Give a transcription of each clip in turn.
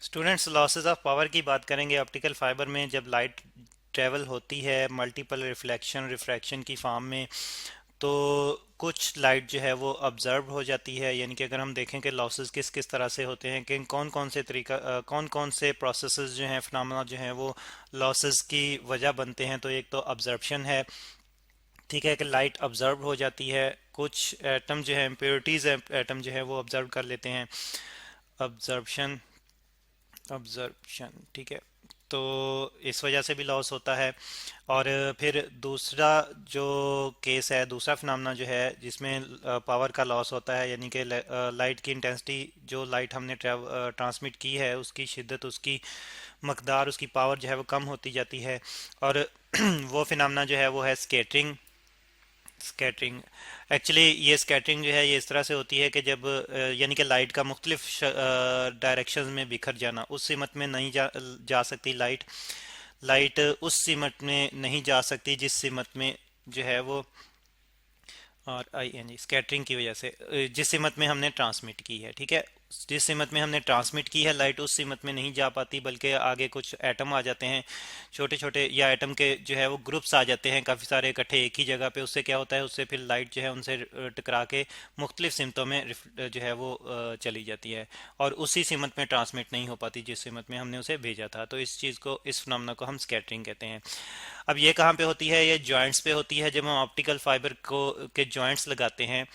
Students, losses of power की बात करेंगे। ऑप्टिकल फाइबर में जब लाइट ट्रेवल होती है मल्टीपल रिफ्लेक्शन रिफ्रैक्शन की फॉर्म में, तो कुछ लाइट जो है वो ऑब्जर्व हो जाती है। यानी कि अगर हम देखें कि लॉसेस किस किस तरह से होते हैं, कि कौन कौन से कौन कौन से प्रोसेसेस जो हैं, फिनोमेना जो हैं वो लॉसेस की वजह बनते हैं, तो एक तो ऑब्जर्प्शन है। ठीक है, कि लाइट ऑब्जर्व हो जाती है। कुछ एटम जो है, इम्प्योरिटीज एटम जो है वो ऑब्जर्व कर लेते हैं। ऑब्जर्प्शन, ऑब्जर्प्शन, ठीक है। तो इस वजह से भी लॉस होता है। और फिर दूसरा जो केस है, दूसरा फिनोमेना जो है जिसमें पावर का लॉस होता है, यानी कि लाइट की इंटेंसिटी, जो लाइट हमने ट्रांसमिट की है उसकी शिद्दत, उसकी मकदार, उसकी पावर जो है वो कम होती जाती है। और वो फिनोमेना जो है वो है स्केटरिंग। स्कैटरिंग, एक्चुअली ये स्कैटरिंग जो है ये इस तरह से होती है कि जब यानी कि लाइट का मुख्तलिफ डायरेक्शंस में बिखर जाना, उस सिमत में नहीं जा सकती लाइट। लाइट उस सिमत में नहीं जा सकती जिस सिमत में जो है वो, और आई एन जी, स्कैटरिंग की वजह से जिस सिमत में हमने ट्रांसमिट की है। ठीक है, जिस सिमत में हमने ट्रांसमिट की है लाइट, उस सिमत में नहीं जा पाती, बल्कि आगे कुछ एटम आ जाते हैं छोटे छोटे, या एटम के जो है वो ग्रुप्स आ जाते हैं काफ़ी सारे इकट्ठे एक ही जगह पे। उससे क्या होता है, उससे फिर लाइट जो है उनसे टकरा के मुख्तलिफ सिमतों में जो है वो चली जाती है, और उसी सिमत में ट्रांसमिट नहीं हो पाती जिस सिमत में हमने उसे भेजा था। तो इस चीज़ को, इस फिनोमेना को हम स्कैटरिंग कहते हैं। अब ये कहाँ पे होती है? ये जॉइंट्स पे होती है। जब हम ऑप्टिकल फाइबर को के जॉइंट्स लगाते हैं,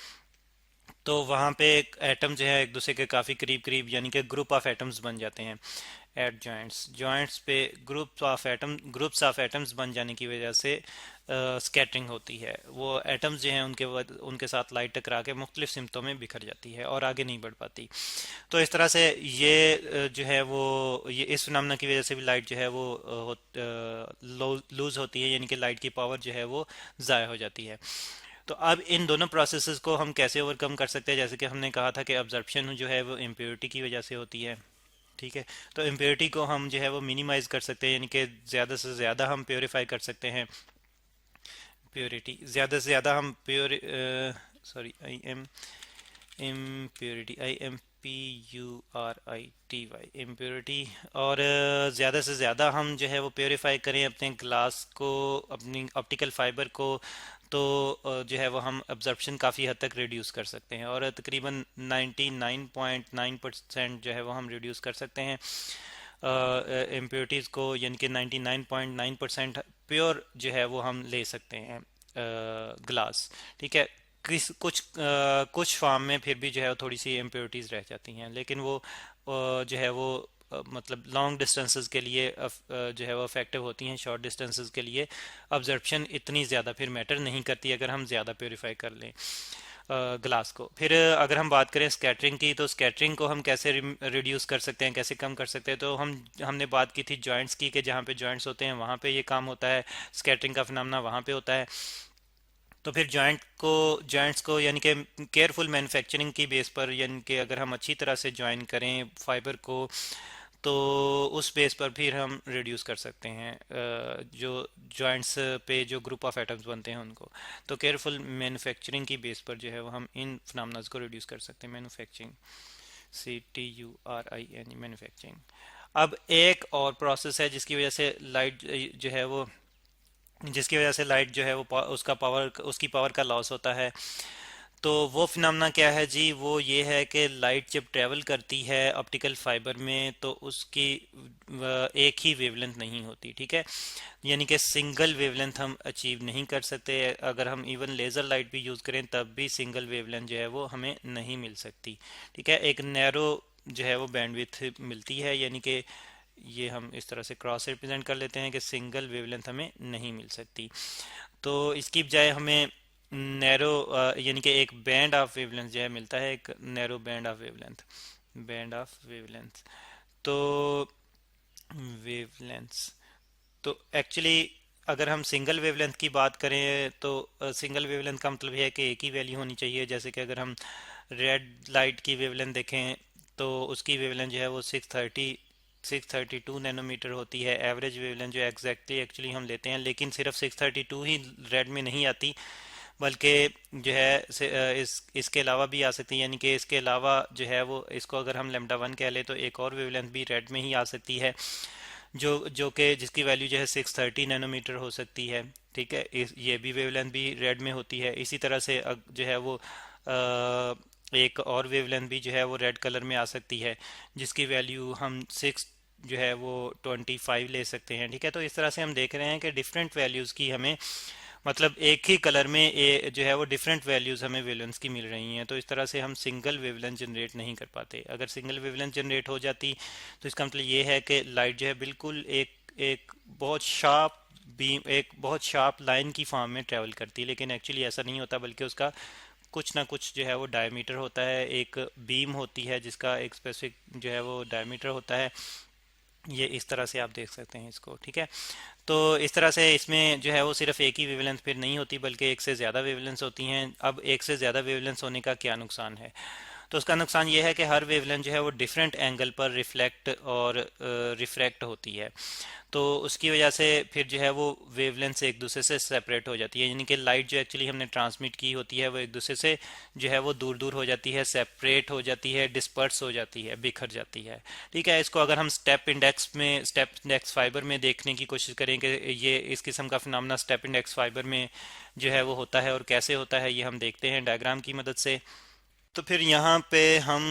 तो वहाँ पे एक एटम जो है एक दूसरे के काफ़ी करीब करीब, यानी कि ग्रुप ऑफ एटम्स बन जाते हैं एट जॉइंट्स। जॉइंट्स पे ग्रुप्स ऑफ एटम्स बन जाने की वजह से स्कैटरिंग होती है। वो एटम्स जो हैं उनके साथ लाइट टकरा के मुख्तलिफ सिमतों में बिखर जाती है और आगे नहीं बढ़ पाती। तो इस तरह से ये जो है वो, ये इस फिनोमेना की वजह से भी लाइट जो है वो लूज होती है, यानी कि लाइट की पावर जो है वो ज़ाया हो जाती है। तो अब इन दोनों प्रोसेसेस को हम कैसे ओवरकम कर सकते हैं? जैसे कि हमने कहा था कि अब्जर्प्शन जो है वो इम्प्योरिटी की वजह से होती है। ठीक है, तो इम्प्योरिटी को हम जो है वो मिनिमाइज कर सकते हैं, यानी कि ज़्यादा से ज़्यादा हम प्योरीफाई कर सकते हैं। प्योरिटी ज़्यादा से ज़्यादा हम sorry, I am impurity, IMPURITY, impurity. और ज़्यादा से ज़्यादा हम जो है वो प्योरीफाई करें अपने ग्लास को, अपनी ऑप्टिकल फाइबर को, तो जो है वो हम अब्जर्प्शन काफ़ी हद तक रिड्यूस कर सकते हैं, और तकरीबन 99.9% जो है वो हम रिड्यूस कर सकते हैं इम्प्योरिटीज़ को, यानी कि 99.9% प्योर जो है वो हम ले सकते हैं ग्लास। ठीक है, कुछ फार्म में फिर भी जो है वो थोड़ी सी इम्प्योरिटीज़ रह जाती हैं, लेकिन वो जो है वो मतलब लॉन्ग डिस्टेंसेस के लिए जो है वो इफेक्टिव होती हैं। शॉर्ट डिस्टेंसेस के लिए ऑब्जर्प्शन इतनी ज़्यादा फिर मैटर नहीं करती अगर हम ज़्यादा प्योरीफाई कर लें ग्लास को। फिर अगर हम बात करें स्कैटरिंग की, तो स्कैटरिंग को हम कैसे रिड्यूस कर सकते हैं, कैसे कम कर सकते हैं? तो हमने बात की थी जॉइंट्स की, कि जहाँ पे जॉइंट्स होते हैं वहाँ पे ये काम होता है, स्कैटरिंग का फिनोमेना वहाँ पे होता है। तो फिर जॉइंट्स को यानी कि केयरफुल मैन्युफैक्चरिंग की बेस पर, यानी कि अगर हम अच्छी तरह से जॉइन करें फाइबर को, तो उस बेस पर फिर हम रिड्यूस कर सकते हैं जो जॉइंट्स पे जो ग्रुप ऑफ एटम्स बनते हैं उनको। तो केयरफुल मैन्युफैक्चरिंग की बेस पर जो है वो हम इन फिनोमेनास को रिड्यूस कर सकते हैं। Manufacturing, CTURING, manufacturing. अब एक और प्रोसेस है जिसकी वजह से लाइट जो है वो उसकी पावर का लॉस होता है। तो वो फिनोमेना क्या है जी? वो ये है कि लाइट जब ट्रेवल करती है ऑप्टिकल फाइबर में, तो उसकी एक ही वेवलेंथ नहीं होती। ठीक है, यानी कि सिंगल वेवलेंथ हम अचीव नहीं कर सकते। अगर हम इवन लेज़र लाइट भी यूज़ करें तब भी सिंगल वेवलेंथ जो है वो हमें नहीं मिल सकती। ठीक है, एक नैरो जो है वो बैंडविड्थ मिलती है, यानी कि ये हम इस तरह से क्रॉस रिप्रेजेंट कर लेते हैं कि सिंगल वेवलेंथ हमें नहीं मिल सकती। तो इसकी बजाय हमें नैरो, यानी कि एक बैंड ऑफ वेवलेंथ जो है मिलता है, एक नैरो बैंड ऑफ वेवलेंथ। तो वेवलेंथ्स, तो एक्चुअली अगर हम सिंगल वेवलेंथ की बात करें, तो सिंगल वेवलेंथ का मतलब ये है कि एक ही वैल्यू होनी चाहिए। जैसे कि अगर हम रेड लाइट की वेवलेंथ देखें, तो उसकी वेवलेंथ जो है वो 632 नैनोमीटर होती है। एवरेज वेवलेंथ जो एक्जैक्टली एक्चुअली हम लेते हैं, लेकिन सिर्फ 632 ही रेड में नहीं आती, बल्कि जो है इसके अलावा भी आ सकती है, यानी कि इसके अलावा जो है वो इसको अगर हम लेमडा वन कह ले तो एक और वेवलेंथ भी रेड में ही आ सकती है, जो जो कि जिसकी वैल्यू जो है 630 नैनोमीटर हो सकती है। ठीक है, ये भी वेवलेंथ भी रेड में होती है। इसी तरह से जो है वो एक और वेवलेंथ भी जो है वो रेड कलर में आ सकती है, जिसकी वैल्यू हम 6 जो है वो 25 ले सकते हैं। ठीक है, तो इस तरह से हम देख रहे हैं कि डिफरेंट वैल्यूज़ की हमें, मतलब एक ही कलर में जो है वो डिफरेंट वैल्यूज़ हमें वेवलेंथ की मिल रही हैं। तो इस तरह से हम सिंगल वेवलेंथ जनरेट नहीं कर पाते। अगर सिंगल वेवलेंथ जनरेट हो जाती तो इसका मतलब ये है कि लाइट जो है बिल्कुल एक एक बहुत शार्प बीम, एक बहुत शार्प लाइन की फॉर्म में ट्रेवल करती है, लेकिन एक्चुअली ऐसा नहीं होता, बल्कि उसका कुछ ना कुछ जो है वो डायमीटर होता है, एक बीम होती है जिसका एक स्पेसिफिक जो है वो डायमीटर होता है। ये इस तरह से आप देख सकते हैं इसको। ठीक है, तो इस तरह से इसमें जो है वो सिर्फ एक ही वेवलेंथ फिर नहीं होती, बल्कि एक से ज़्यादा वेवलेंथ होती हैं। अब एक से ज़्यादा वेवलेंथ होने का क्या नुकसान है? तो उसका नुकसान ये है कि हर वेवलेंथ जो है वो डिफरेंट एंगल पर रिफ्लेक्ट और रिफ्रैक्ट होती है। तो उसकी वजह से फिर जो है वो वेवलेंथ से एक दूसरे से सेपरेट हो जाती है, यानी कि लाइट जो एक्चुअली हमने ट्रांसमिट की होती है वो एक दूसरे से जो है वो दूर दूर हो जाती है, सेपरेट हो जाती है, डिस्पर्स हो जाती है, बिखर जाती है। ठीक है, इसको अगर हम स्टेप इंडेक्स फाइबर में देखने की कोशिश करें कि ये इस किस्म का फिनोमेना स्टेप इंडेक्स फाइबर में जो है वो होता है और कैसे होता है, ये हम देखते हैं डायग्राम की मदद से। तो फिर यहाँ पे हम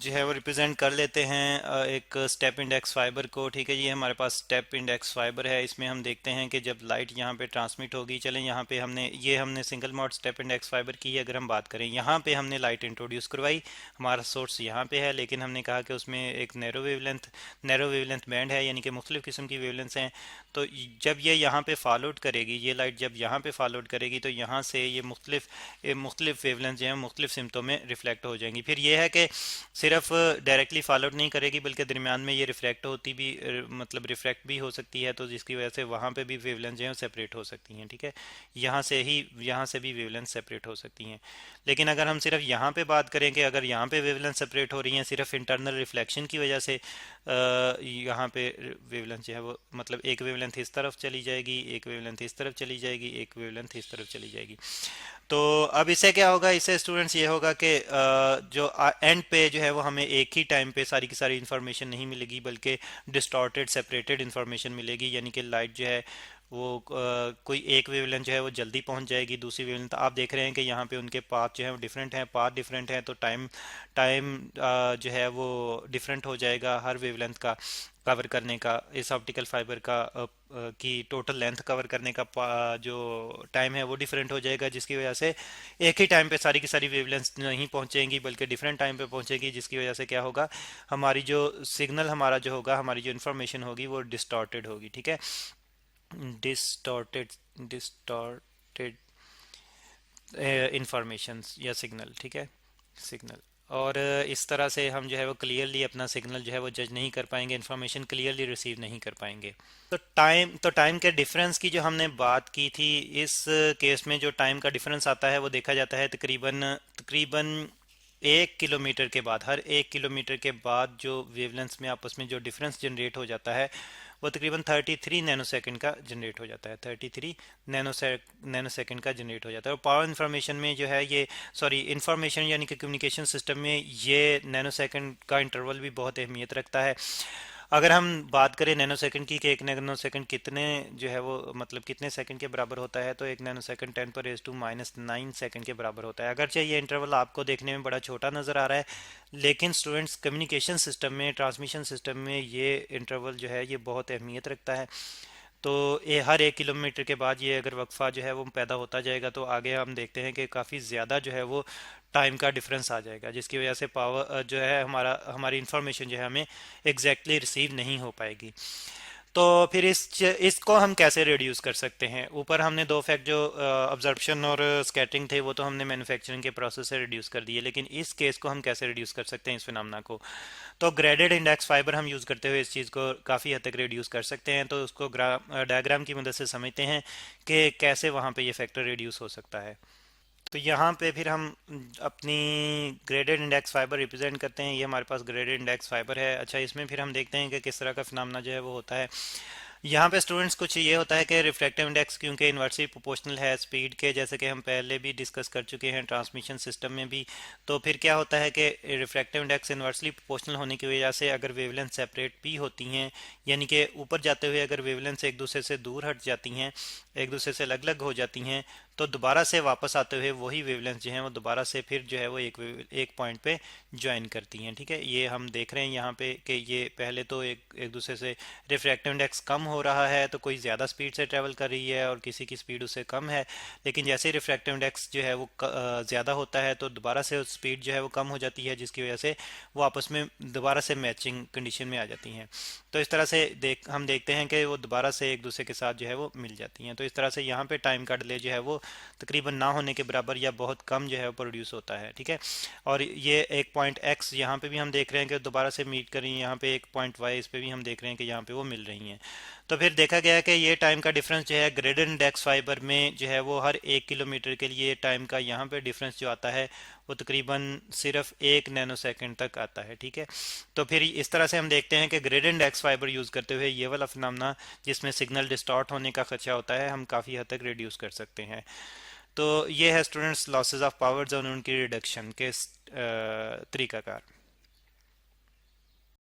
जो है वो रिप्रेजेंट कर लेते हैं एक स्टेप इंडेक्स फाइबर को। ठीक है, ये हमारे पास स्टेप इंडेक्स फाइबर है। इसमें हम देखते हैं कि जब लाइट यहाँ पे ट्रांसमिट होगी, चलें यहाँ पे हमने single mode step index fibre की अगर हम बात करें, यहाँ पे हमने लाइट इंट्रोड्यूस करवाई। हमारा सोर्स यहाँ पे है, लेकिन हमने कहा कि उसमें एक नैरो वेवलेंथ बैंड है, यानी कि मुख्तलिफ किस्म की वेवलेंथ्स हैं। तो जब ये यहाँ पे फॉलोड करेगी, ये लाइट जब यहाँ पे फॉलोड करेगी, तो यहाँ से ये मुख्तलिफ वेवलेंथ जो है मुख्तलिफ सिमतों में रिफ्लेक्ट हो जाएंगी। फिर ये है कि सिर्फ डायरेक्टली फॉलोड नहीं करेगी, बल्कि दरमियान में ये रिफ्लेक्ट होती भी मतलब रिफ्लेक्ट भी हो सकती है, तो जिसकी वजह से वहाँ पे भी वेवलेंथ जो है सेपरेट हो सकती हैं। ठीक है, यहाँ से भी वेवलेंथ सेपरेट हो सकती हैं। लेकिन अगर हम सिर्फ यहाँ पे बात करें कि अगर यहाँ पे वेवलेंथ सेपरेट हो रही हैं सिर्फ इंटरनल रिफ्लेक्शन की वजह से, यहाँ पे वेवलेंथ जो है वो मतलब एक वेवलेंथ इस तरफ चली जाएगी, एक वेवलेंथ इस तरफ चली जाएगी, एक वेवलेंथ इस तरफ चली जाएगी। तो अब इससे क्या होगा, इससे स्टूडेंट्स ये होगा कि जो एंड पे जो है वो हमें एक ही टाइम पे सारी की सारी इन्फॉर्मेशन नहीं मिलेगी, बल्कि डिस्टॉर्टेड सेपरेटेड इन्फॉर्मेशन मिलेगी। यानी कि लाइट जो है वो कोई एक वेवलेंथ जो है वो जल्दी पहुंच जाएगी, दूसरी वेवलेंथ आप देख रहे हैं कि यहाँ पे उनके पाथ जो है वो डिफरेंट हैं, तो टाइम टाइम जो है वो डिफरेंट हो जाएगा हर वेवलेंथ का कवर करने का। इस ऑप्टिकल फाइबर का की टोटल लेंथ कवर करने का जो टाइम है वो डिफरेंट हो जाएगा, जिसकी वजह से एक ही टाइम पे सारी की सारी वेवलेंथ नहीं पहुंचेंगी, बल्कि डिफरेंट टाइम पे पहुंचेगी, जिसकी वजह से क्या होगा, हमारी जो सिग्नल हमारा जो होगा, हमारी जो इन्फॉर्मेशन होगी वो डिस्टॉर्टेड होगी। ठीक है, डिस्टॉर्टेड डिस्टॉर्टेड इंफॉर्मेशन या सिग्नल। ठीक है, सिग्नल। और इस तरह से हम जो है वो क्लियरली अपना सिग्नल जो है वो जज नहीं कर पाएंगे, इन्फॉर्मेशन क्लियरली रिसीव नहीं कर पाएंगे। तो टाइम के डिफरेंस की जो हमने बात की थी, इस केस में जो टाइम का डिफरेंस आता है वो देखा जाता है तकरीबन तकरीबन 1 किलोमीटर के बाद। हर 1 किलोमीटर के बाद जो वेवलेंथ्स में आपस में जो डिफरेंस जनरेट हो जाता है वो तकरीबन 33 नैनो सेकंड का जनरेट हो जाता है। 33 नैनो सेकंड का जनरेट हो जाता है। और पावर इंफॉर्मेशन में जो है ये, सॉरी, इंफॉर्मेशन यानी कि कम्युनिकेशन सिस्टम में ये नैनो सेकंड का इंटरवल भी बहुत अहमियत रखता है। अगर हम बात करें नैनो सेकंड की कि एक नैनो सेकंड कितने जो है वो मतलब कितने सेकंड के बराबर होता है, तो एक नैनो सेकंड 10⁻⁻⁹ सेकंड के बराबर होता है। अगरचे ये इंटरवल आपको देखने में बड़ा छोटा नज़र आ रहा है, लेकिन स्टूडेंट्स कम्युनिकेशन सिस्टम में, ट्रांसमिशन सिस्टम में ये इंटरवल जो है ये बहुत अहमियत रखता है। तो ये हर 1 किलोमीटर के बाद ये अगर वक्फा जो है वो पैदा होता जाएगा, तो आगे हम देखते हैं कि काफ़ी ज़्यादा जो है वो टाइम का डिफरेंस आ जाएगा, जिसकी वजह से पावर जो है हमारी इंफॉर्मेशन जो है हमें एग्जैक्टली रिसीव नहीं हो पाएगी। तो फिर इसको हम कैसे रिड्यूस कर सकते हैं? ऊपर हमने दो फैक्ट जो ऑब्जर्प्शन और स्कैटरिंग थे वो तो हमने मैन्युफैक्चरिंग के प्रोसेस से रिड्यूस कर दिए, लेकिन इस केस को हम कैसे रिड्यूस कर सकते हैं, इस फिनोमेना को? तो ग्रेडेड इंडेक्स फाइबर हम यूज़ करते हुए इस चीज़ को काफ़ी हद तक रिड्यूस कर सकते हैं। तो उसको डायग्राम की मदद से समझते हैं कि कैसे वहाँ पे ये फैक्टर रिड्यूस हो सकता है। तो यहाँ पे फिर हम अपनी ग्रेडेड इंडेक्स फाइबर रिप्रेजेंट करते हैं। ये हमारे पास ग्रेडेड इंडेक्स फाइबर है। अच्छा, इसमें फिर हम देखते हैं कि किस तरह का फिनोमेना जो है वो होता है। यहाँ पे स्टूडेंट्स कुछ ये होता है कि रिफ्रैक्टिव इंडेक्स क्योंकि इन्वर्सली प्रोपोर्शनल है स्पीड के, जैसे कि हम पहले भी डिस्कस कर चुके हैं ट्रांसमिशन सिस्टम में भी। तो फिर क्या होता है कि रिफ्रैक्टिव इंडेक्स इन्वर्सली प्रोपोर्शनल होने की वजह से अगर वेवलेंथ सेपरेट भी होती हैं, यानी कि ऊपर जाते हुए अगर वेवलेंथ एक दूसरे से दूर हट जाती हैं, एक दूसरे से अलग अलग हो जाती हैं, तो दोबारा से वापस आते हुए वही वेवलेंथ जो है वो दोबारा से फिर जो है वो एक पॉइंट पे ज्वाइन करती हैं। ठीक है, ये हम देख रहे हैं यहाँ पे कि ये पहले तो एक एक दूसरे से रिफ्रैक्टिव इंडेक्स कम हो रहा है, तो कोई ज़्यादा स्पीड से ट्रेवल कर रही है और किसी की स्पीड उससे कम है। लेकिन जैसे ही रिफ्रैक्टिव इंडेक्स जो है वो ज़्यादा होता है तो दोबारा से स्पीड जो है वो कम हो जाती है, जिसकी वजह से वो आपस में दोबारा से मैचिंग कंडीशन में आ जाती हैं। तो इस तरह से हम देखते हैं कि वो दोबारा से एक दूसरे के साथ जो है वो मिल जाती हैं। तो इस तरह से यहाँ पे टाइम का डिले जो है वो तकरीबन ना होने के बराबर या बहुत कम जो है वो प्रोड्यूस होता है। ठीक है, और ये एक पॉइंट एक्स यहाँ पे भी हम देख रहे हैं कि दोबारा से मीट कर रही हैं, यहाँ पे एक पॉइंट वाई इस पे भी हम देख रहे हैं कि यहाँ पे वो मिल रही हैं। तो फिर देखा गया है कि ये टाइम का डिफरेंस जो है ग्रेडेड इंडेक्स फाइबर में जो है वो हर 1 किलोमीटर के लिए टाइम का यहाँ पे डिफरेंस जो आता है वो तकरीबन सिर्फ 1 नैनो सेकंड तक आता है। ठीक है, तो फिर इस तरह से हम देखते हैं कि ग्रेडेड इंडेक्स फाइबर यूज़ करते हुए ये वाला फिनोमेना जिसमें सिग्नल डिस्टॉर्ट होने का खदशा होता है हम काफ़ी हद तक रिड्यूस कर सकते हैं। तो ये है स्टूडेंट्स लॉसेस ऑफ पावर्स और उनकी रिडक्शन के तरीकाकार।